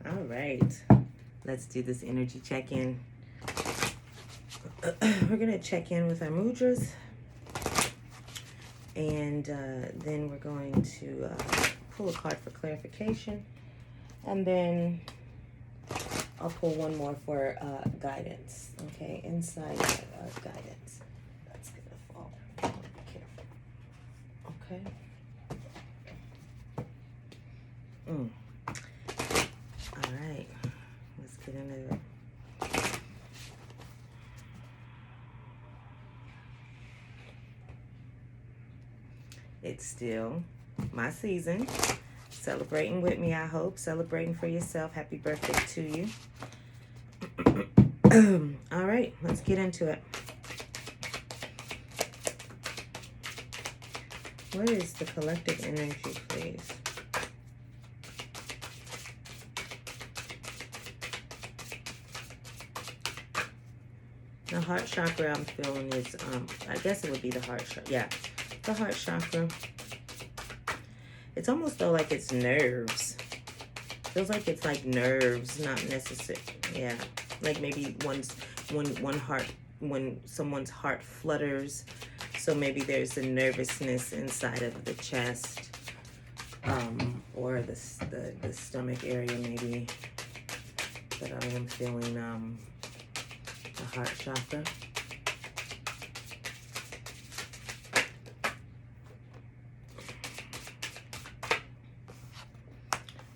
All right. Let's do this energy check-in. We're going to check in with our mudras. And then we're going to pull a card for clarification. And then I'll pull one more for guidance. Okay, inside guidance. That's going to fall. Be careful. Okay. All right. Let's get into it. It's still my season. Celebrating with me, I hope. Celebrating for yourself. Happy birthday to you. All right, let's get into it. What is the collective energy, please? The heart chakra I'm feeling is, I guess it would be the heart chakra. Yeah, the heart chakra. It's almost though like it's nerves. Feels like it's like nerves, not necessary. Yeah, like maybe when someone's heart flutters. So maybe there's a nervousness inside of the chest, or the stomach area maybe. But I am feeling the heart chakra.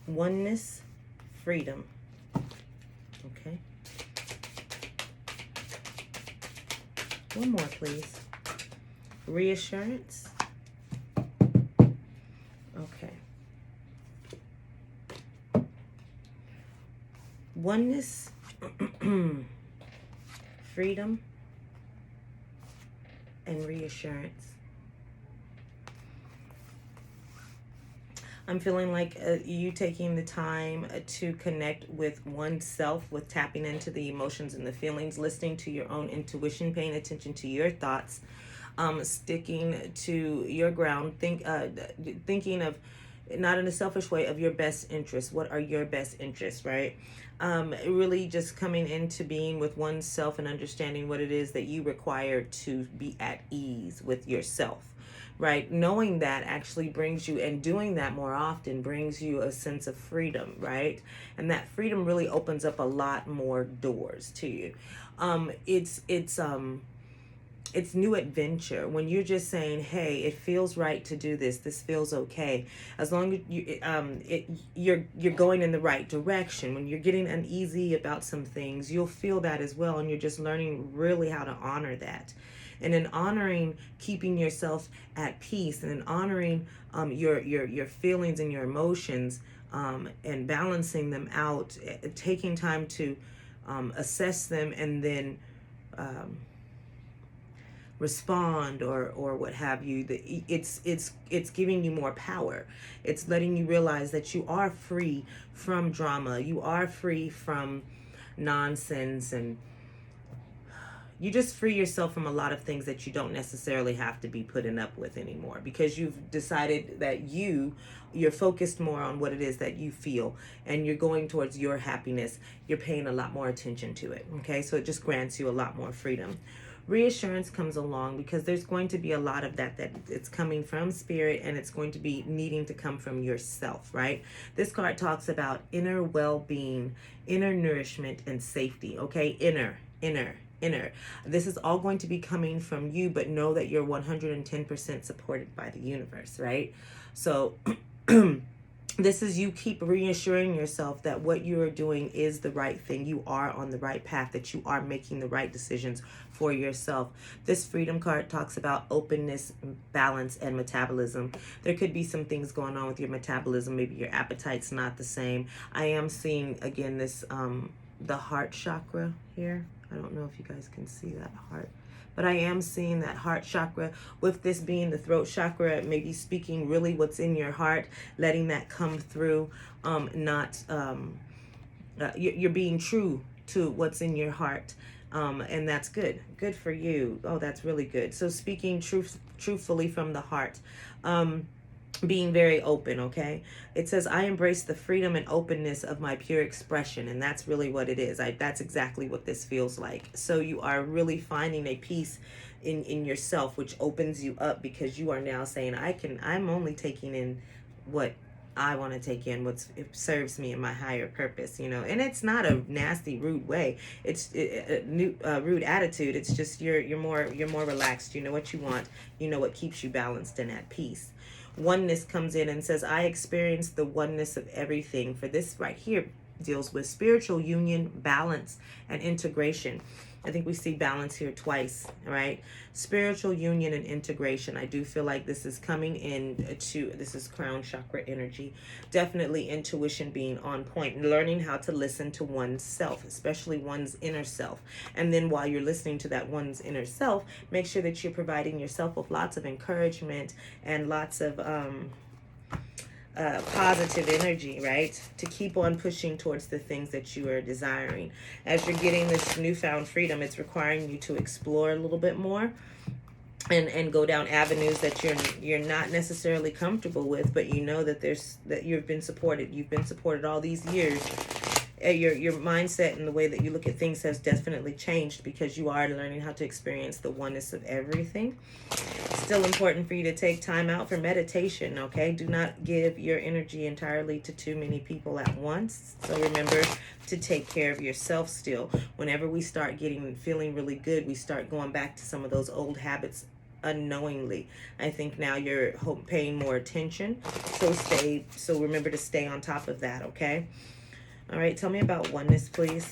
Oneness, freedom. Okay. One more, please. Reassurance. Okay. Oneness, freedom, and reassurance. I'm feeling like you taking the time to connect with oneself, with tapping into the emotions and the feelings, listening to your own intuition, paying attention to your thoughts, sticking to your ground, thinking of, not in a selfish way, of your best interests. What are your best interests, right? Really just coming into being with oneself and understanding what it is that you require to be at ease with yourself. Right? Knowing that actually brings you, and doing that more often brings you a sense of freedom, right? And that freedom really opens up a lot more doors to you. It's new adventure when you're just saying, hey, it feels right to do this. This feels okay. As long as you're going in the right direction. When you're getting uneasy about some things, you'll feel that as well. And you're just learning really how to honor that. And in honoring keeping yourself at peace, and in honoring your feelings and your emotions, and balancing them out, taking time to assess them, and then respond or what have you, it's giving you more power. It's letting you realize that you are free from drama. You are free from nonsense, and you just free yourself from a lot of things that you don't necessarily have to be putting up with anymore, because you've decided that you're focused more on what it is that you feel, and you're going towards your happiness. You're paying a lot more attention to it. Okay, so it just grants you a lot more freedom. Reassurance comes along because there's going to be a lot of that it's coming from spirit, and it's going to be needing to come from yourself, right? This card talks about inner well-being, inner nourishment, and safety. Okay, inner. This is all going to be coming from you, but know that you're 110% supported by the universe, right? So this is you keep reassuring yourself that what you are doing is the right thing. You are on the right path, that you are making the right decisions for yourself. This freedom card talks about openness, balance, and metabolism. There could be some things going on with your metabolism. Maybe your appetite's not the same. I am seeing, again, this the heart chakra here. I don't know if you guys can see that heart, but I am seeing that heart chakra, with this being the throat chakra, maybe speaking really what's in your heart, letting that come through. You're being true to what's in your heart, and that's good for you. Oh, that's really good. So speaking truthfully from the heart. being very open, okay? It says, I embrace the freedom and openness of my pure expression. And that's really what it is. That's exactly what this feels like. So you are really finding a peace in yourself, which opens you up, because you are now saying, I'm only taking in what I want to take in, it serves me in my higher purpose, and it's not a nasty, rude way. It's a new rude attitude. It's just you're more relaxed. You know what you want. You know what keeps you balanced and at peace. Oneness comes in and says, I experience the oneness of everything. For this right here deals with spiritual union, balance, and integration. I think we see balance here twice, right? Spiritual union and integration. I do feel like this is coming in to, this is crown chakra energy. Definitely intuition being on point, learning how to listen to oneself, especially one's inner self. And then while you're listening to that one's inner self, make sure that you're providing yourself with lots of encouragement and lots of positive energy, right? To keep on pushing towards the things that you are desiring. As you're getting this newfound freedom, it's requiring you to explore a little bit more and go down avenues that you're not necessarily comfortable with, but you know that you've been supported all these years. Your mindset and the way that you look at things has definitely changed, because you are learning how to experience the oneness of everything. Still important for you to take time out for meditation, okay? Do not give your energy entirely to too many people at once. So remember to take care of yourself still. Whenever we start feeling really good, we start going back to some of those old habits unknowingly. I think now you're paying more attention. So remember to stay on top of that, okay? All right, tell me about oneness, please.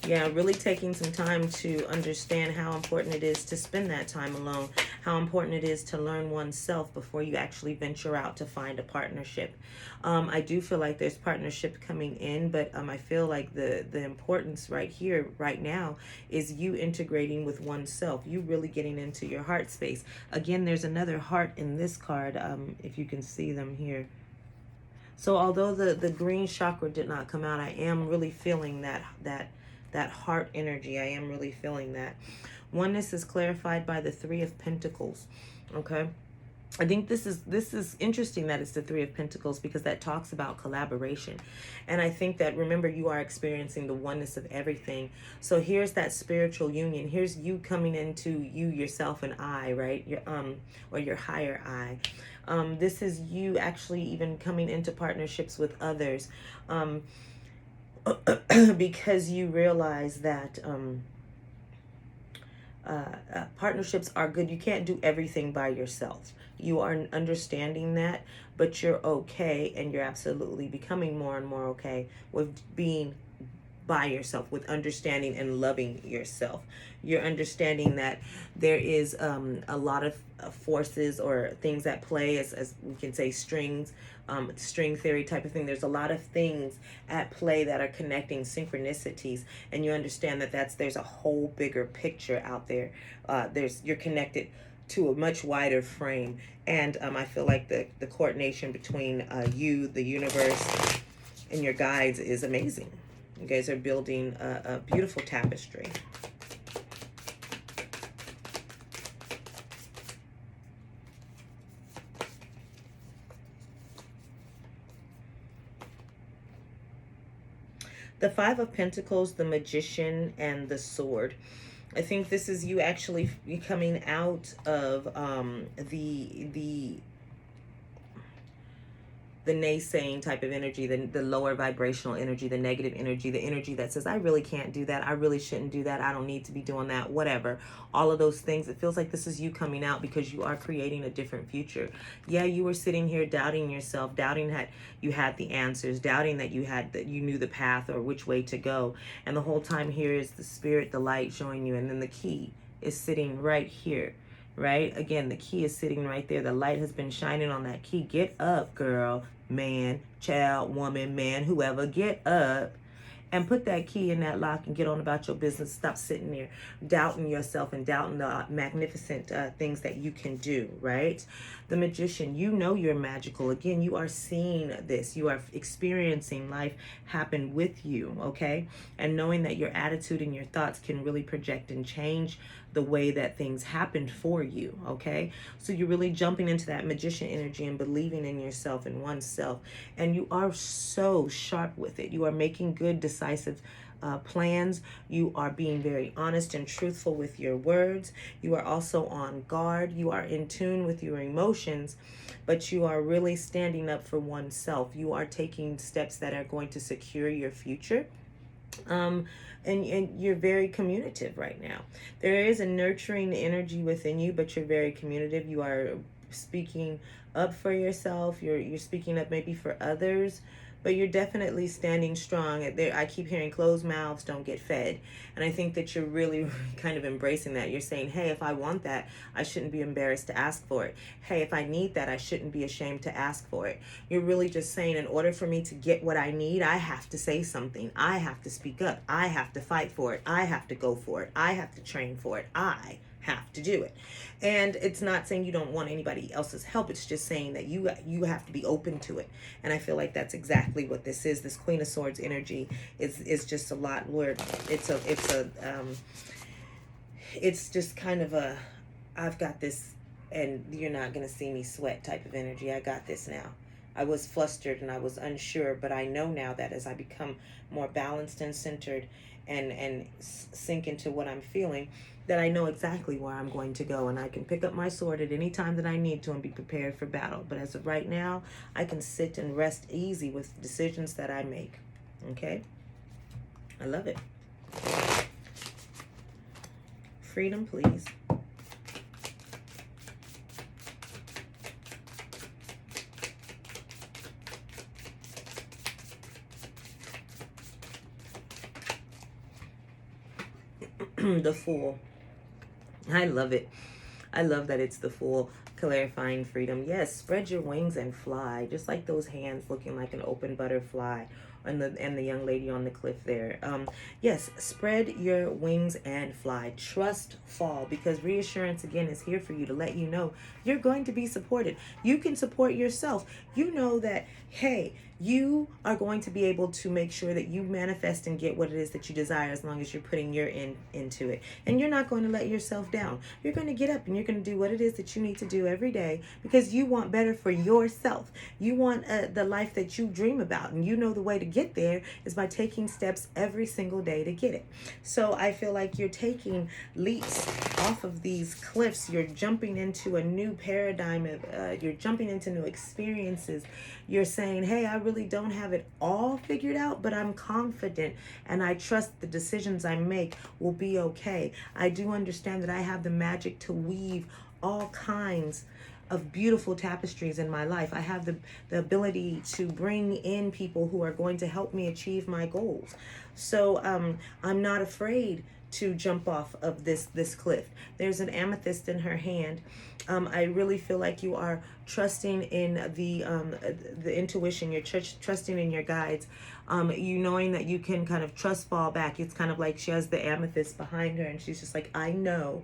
Yeah, really taking some time to understand how important it is to spend that time alone, how important it is to learn oneself before you actually venture out to find a partnership. I do feel like there's partnership coming in, but I feel like the importance right here, right now, is you integrating with oneself, you really getting into your heart space. Again, there's another heart in this card, if you can see them here. So although the green chakra did not come out, I am really feeling that heart energy. I am really feeling that. Oneness is clarified by the Three of Pentacles. Okay. I think this is interesting that it's the Three of Pentacles, because that talks about collaboration. And I think that, remember, you are experiencing the oneness of everything. So here's that spiritual union. Here's you coming into you, yourself, and I, right? Or your higher I. This is you actually even coming into partnerships with others. Because you realize that partnerships are good. You can't do everything by yourself. You are understanding that, but you're okay, and you're absolutely becoming more and more okay with being by yourself, with understanding and loving yourself. You're understanding that there is a lot of forces or things at play, as we can say, string theory type of thing. There's a lot of things at play that are connecting, synchronicities, and you understand that there's a whole bigger picture out there. You're connected to a much wider frame, and I feel like the coordination between you, the universe, and your guides is amazing. You guys are building a beautiful tapestry. The Five of Pentacles, the Magician, and the Sword. I think this is you actually coming out of the naysaying type of energy, the lower vibrational energy, the negative energy, the energy that says, I really can't do that. I really shouldn't do that. I don't need to be doing that, whatever. All of those things. It feels like this is you coming out because you are creating a different future. Yeah, you were sitting here doubting yourself, doubting that you had the answers, doubting that you knew the path or which way to go. And the whole time here is the spirit, the light showing you. And then the key is sitting right here. Right? Again, the key is sitting right there. The light has been shining on that key. Get up, girl, man, child, woman, man, whoever. Get up and put that key in that lock and get on about your business. Stop sitting there doubting yourself and doubting the magnificent things that you can do, right? The Magician, you know you're magical. Again, you are seeing this. You are experiencing life happen with you, okay? And knowing that your attitude and your thoughts can really project and change the way that things happened for you. Okay, so you're really jumping into that magician energy and believing in yourself and oneself, and you are so sharp with it. You are making good, decisive plans. You are being very honest and truthful with your words. You are also on guard. You are in tune with your emotions, but you are really standing up for oneself. You are taking steps that are going to secure your future. And you're very communicative right now. There is a nurturing energy within you, but you're very communicative. You are speaking up for yourself. You're speaking up maybe for others, but you're definitely standing strong. There, I keep hearing closed mouths don't get fed. And I think that you're really kind of embracing that. You're saying, hey, if I want that, I shouldn't be embarrassed to ask for it. Hey, if I need that, I shouldn't be ashamed to ask for it. You're really just saying, in order for me to get what I need, I have to say something. I have to speak up. I have to fight for it. I have to go for it. I have to train for it. I have to do it. And it's not saying you don't want anybody else's help. It's just saying that you have to be open to it. And I feel like that's exactly what this is. This Queen of Swords energy is just a lot where it's just kind of a, I've got this and you're not going to see me sweat type of energy. I got this now. I was flustered and I was unsure, but I know now that as I become more balanced and centered and sink into what I'm feeling, that I know exactly where I'm going to go, and I can pick up my sword at any time that I need to and be prepared for battle. But as of right now, I can sit and rest easy with decisions that I make. Okay? I love it. Freedom, please. The Fool. I love it. I love that it's the Fool, clarifying freedom. Yes, spread your wings and fly, just like those hands looking like an open butterfly, and the young lady on the cliff there. Yes, spread your wings and fly. Trust fall, because reassurance again is here for you to let you know you're going to be supported. You can support yourself. You know that, hey, you are going to be able to make sure that you manifest and get what it is that you desire, as long as you're putting your into it. And you're not going to let yourself down. You're going to get up and you're going to do what it is that you need to do every day, because you want better for yourself. You want the life that you dream about, and you know the way to get there is by taking steps every single day to get it. So I feel like you're taking leaps off of these cliffs. You're jumping into a new paradigm of you're jumping into new experiences. You're saying, hey, I really don't have it all figured out, but I'm confident and I trust the decisions I make will be okay. I do understand that I have the magic to weave all kinds of beautiful tapestries in my life. I have the ability to bring in people who are going to help me achieve my goals. So I'm not afraid to jump off of this cliff. There's an amethyst in her hand. I really feel like you are trusting in the intuition. You're trusting in your guides. You knowing that you can kind of trust fall back. It's kind of like she has the amethyst behind her, and she's just like, I know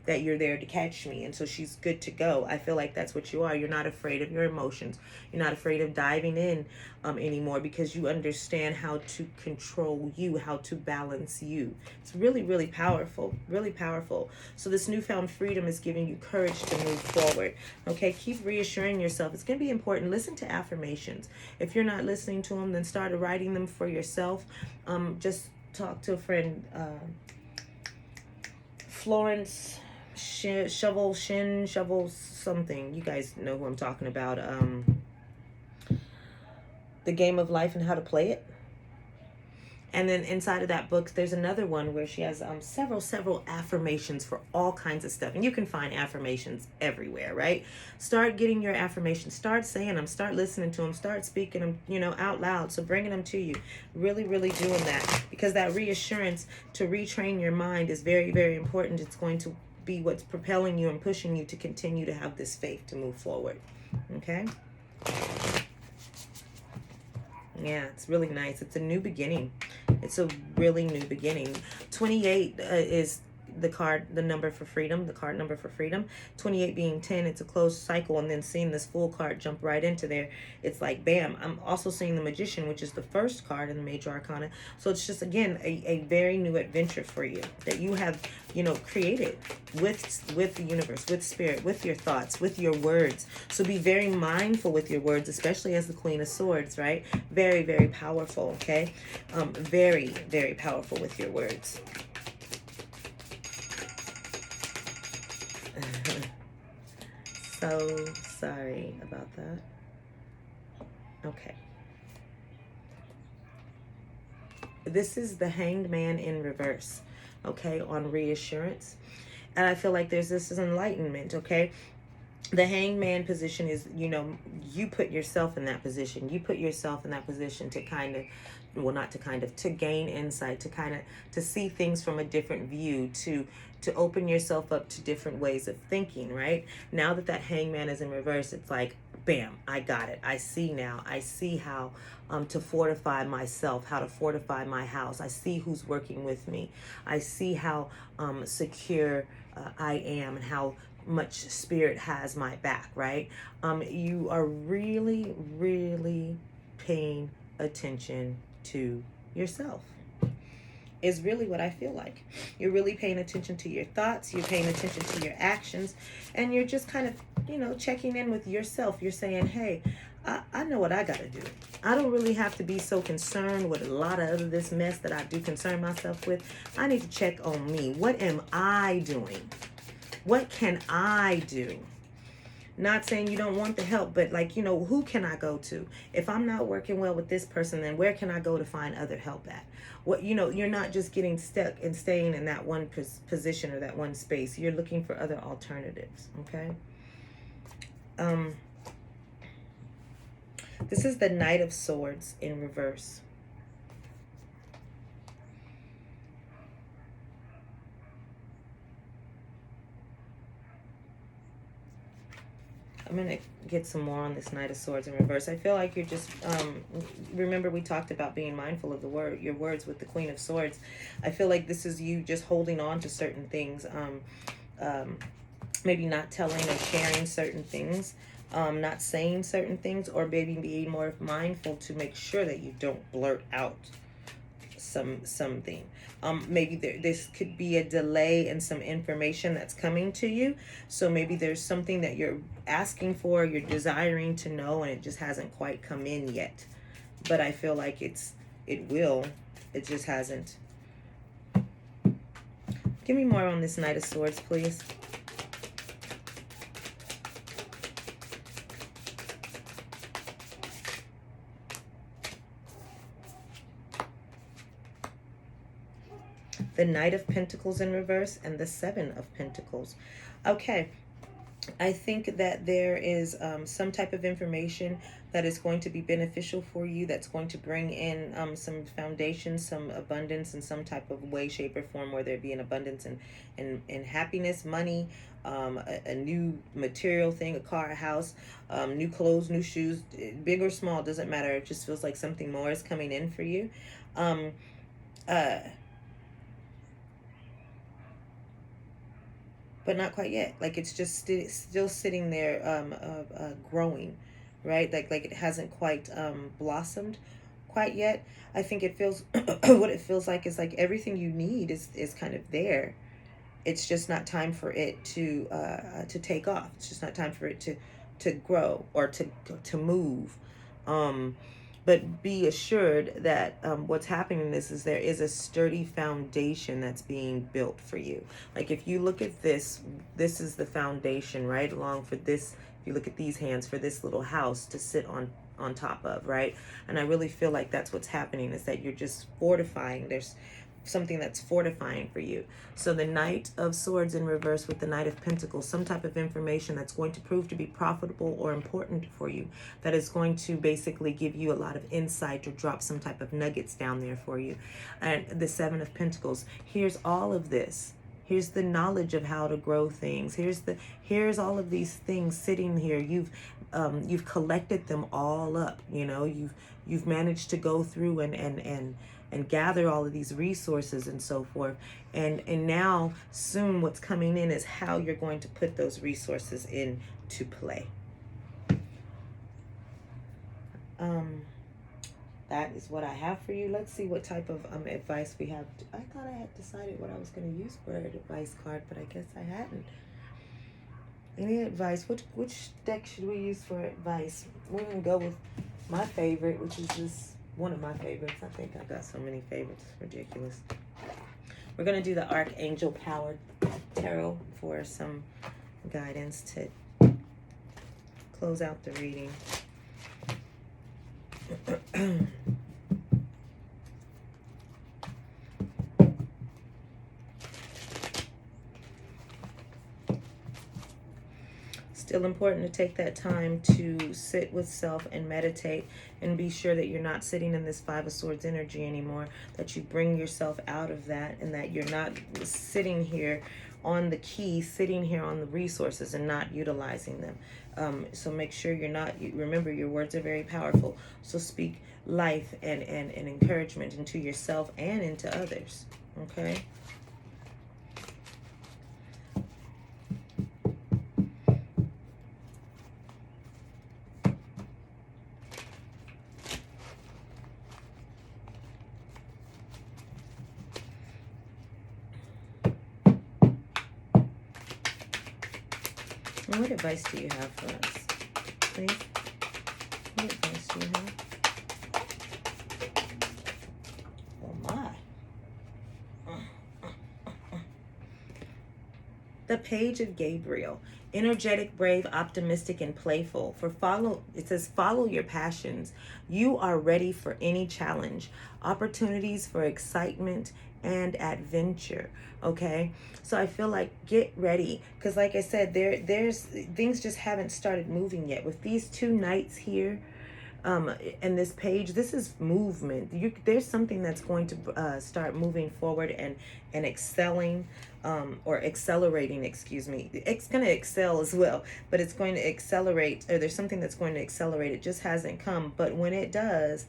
that you're there to catch me, and so she's good to go. I feel like that's what you are. You're not afraid of your emotions. You're not afraid of diving in anymore, because you understand how to control you, how to balance you. It's really, really powerful, really powerful. So this newfound freedom is giving you courage to move forward. Okay, keep reassuring yourself. It's going to be important. Listen to affirmations. If you're not listening to them, then start writing them for yourself. Just talk to a friend, Florence Shovel something. You guys know who I'm talking about. The Game of Life and How to Play It. And then inside of that book, there's another one where she has several affirmations for all kinds of stuff. And you can find affirmations everywhere, right? Start getting your affirmations. Start saying them. Start listening to them. Start speaking them, out loud. So bringing them to you. Really, really doing that. Because that reassurance to retrain your mind is very, very important. It's going to be what's propelling you and pushing you to continue to have this faith to move forward. Okay? Yeah, it's really nice. It's a new beginning. It's a really new beginning. 28 is the number for freedom, the card number for freedom. 28 being 10, it's a closed cycle, and then seeing this Fool card jump right into there, it's like bam. I'm also seeing the Magician, which is the first card in the Major Arcana. So it's just, again, a very new adventure for you that you have, you know, created with the universe, with spirit, with your thoughts, with your words. So be very mindful with your words, especially as the Queen of Swords, right? Very, very powerful, okay? Very, very powerful with your words. So sorry about that. Okay. This is the Hanged Man in reverse, okay, on reassurance. And I feel like this is enlightenment, okay? The Hanged Man position is, you know, you put yourself in that position. You put yourself in that position to kind of, well, not to kind of, to gain insight, to kind of, to see things from a different view, to open yourself up to different ways of thinking, right? Now that that Hangman is in reverse, it's like, bam, I got it. I see now. I see how to fortify myself, how to fortify my house. I see who's working with me. I see how secure I am, and how much spirit has my back, right? You are really, really paying attention to yourself, is really what I feel like. You're really paying attention to your thoughts, you're paying attention to your actions, and you're just kind of, you know, checking in with yourself. You're saying, hey, I know what I got to do. I don't really have to be so concerned with a lot of other this mess that I do concern myself with. I need to check on me. What am I doing? What can I do? Not saying you don't want the help, but like, you know, who can I go to? If I'm not working well with this person, then where can I go to find other help at? What, you know, you're not just getting stuck and staying in that one position or that one space. You're looking for other alternatives, okay? This is the Knight of Swords in reverse. I'm going to get some more on this Knight of Swords in reverse. I feel like you're just, remember we talked about being mindful of your words with the Queen of Swords. I feel like this is you just holding on to certain things, maybe not telling or sharing certain things, not saying certain things, or maybe being more mindful to make sure that you don't blurt out something. Maybe this could be a delay in some information that's coming to you. So maybe there's something that you're asking for, you're desiring to know, and it just hasn't quite come in yet. But I feel like it will. It just hasn't. Give me more on this Knight of Swords, please. The Knight of Pentacles in reverse and the Seven of Pentacles. Okay, I think that there is some type of information that is going to be beneficial for you, that's going to bring in some foundation, some abundance in some type of way, shape, or form, whether it be an abundance in happiness, money, a new material thing, a car, a house, new clothes, new shoes, big or small, doesn't matter. It just feels like something more is coming in for you. But not quite yet. Like it's just still sitting there, growing, right? Like it hasn't quite blossomed quite yet. I think it feels what it feels like is like everything you need is kind of there. It's just not time for it to take off. It's just not time for it to grow or to move. But be assured that what's happening is there is a sturdy foundation that's being built for you. Like if you look at this is the foundation, right? Along for this, if you look at these hands, for this little house to sit on top of, right? And I really feel like that's what's happening, is that you're just fortifying. There's something that's fortifying for you. So the Knight of Swords in reverse with the Knight of Pentacles, some type of information that's going to prove to be profitable or important for you, that is going to basically give you a lot of insight or drop some type of nuggets down there for you. And the Seven of Pentacles, here's all of this. Here's the knowledge of how to grow things. Here's all of these things sitting here. You've collected them all up. You know, you've managed to go through and and gather all of these resources and so forth. And now soon what's coming in is how you're going to put those resources into play. That is what I have for you. Let's see what type of advice we have. I thought I had decided what I was going to use for an advice card, but I guess I hadn't. Any advice? Which deck should we use for advice? We're going to go with my favorite, which is this one of my favorites. I think I got so many favorites. It's ridiculous. We're going to do the Archangel Power Tarot for some guidance to close out the reading. Still important to take that time to sit with self and meditate and be sure that you're not sitting in this Five of Swords energy anymore, that you bring yourself out of that, and that you're not sitting here on the key, sitting here on the resources and not utilizing them. So make sure you're not, remember your words are very powerful. So speak life and encouragement into yourself and into others. Okay? What advice do you have for us, please? What advice do you have? Oh my. The Page of Gabriel. Energetic, brave, optimistic, and playful. It says, follow your passions. You are ready for any challenge. Opportunities for excitement and adventure. Okay, so I feel like get ready, because like I said, there's things just haven't started moving yet with these two knights here. And this page, this is movement. There's something that's going to start moving forward and excelling, or accelerating, excuse me. It's going to excel as well, but it's going to accelerate, or there's something that's going to accelerate. It just hasn't come, but when it does,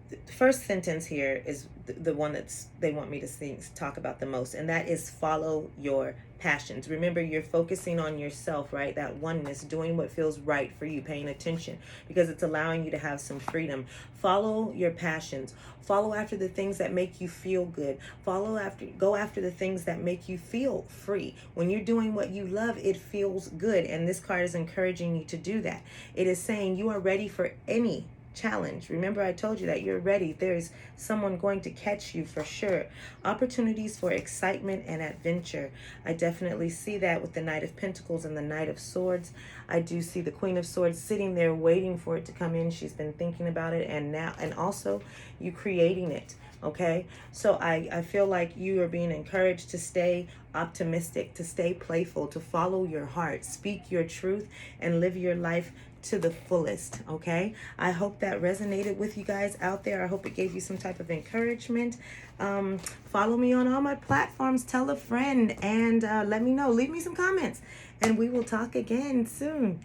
the first sentence here is the one they want me to talk about the most, and that is follow your passions. Remember, you're focusing on yourself, right? That oneness, doing what feels right for you, paying attention, because it's allowing you to have some freedom. Follow your passions. Follow after the things that make you feel good. Go after the things that make you feel free. When you're doing what you love, it feels good, and this card is encouraging you to do that. It is saying you are ready for any challenge. Remember, I told you that you're ready. There's someone going to catch you for sure. Opportunities for excitement and adventure. I definitely see that with the Knight of Pentacles and the Knight of Swords. I do see the Queen of Swords sitting there waiting for it to come in. She's been thinking about it, and also you creating it. Okay, so I feel like you are being encouraged to stay optimistic, to stay playful, to follow your heart, speak your truth, and live your life to the fullest. Okay, I hope that resonated with you guys out there. I hope it gave you some type of encouragement. Follow me on all my platforms, tell a friend, and let me know. Leave me some comments, and we will talk again soon.